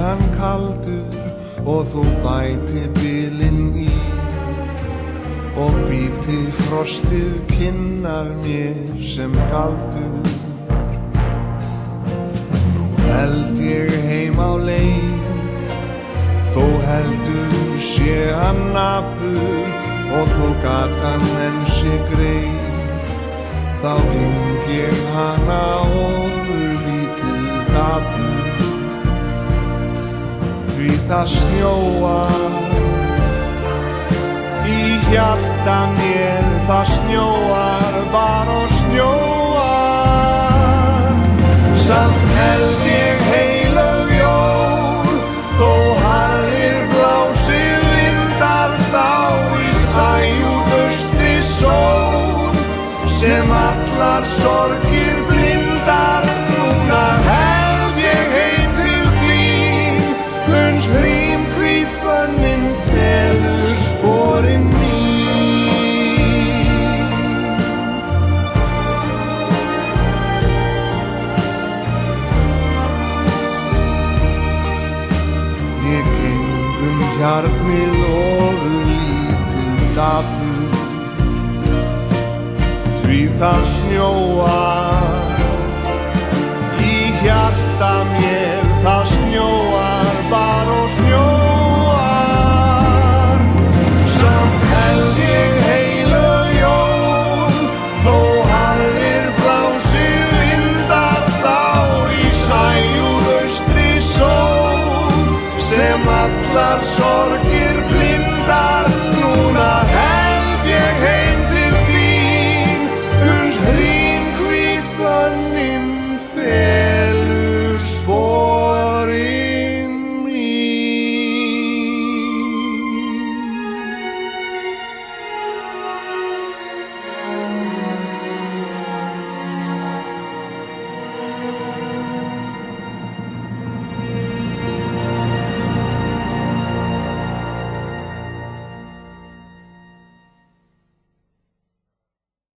hann kaldur og þú bæti bilinn í og býti frostið kinnar mér sem galdur. Nú held ég heim á leið, þó heldur sé hann napur og þó gatan enn sé greið, þá geng ég hana ofurlítið dapur. Því það snjóar í hjarta mér, það snjóar bara og snjóar. Samt held ég heilög jól, þó harðir blásið vindar þá í sæjúd austri sól, sem allar sorgir blindar. Núna held ég heim til þín, uns hrímhvít fönnin felur sporin mín. Ég geng hjarnið ofurlítið dapur, því það snjóar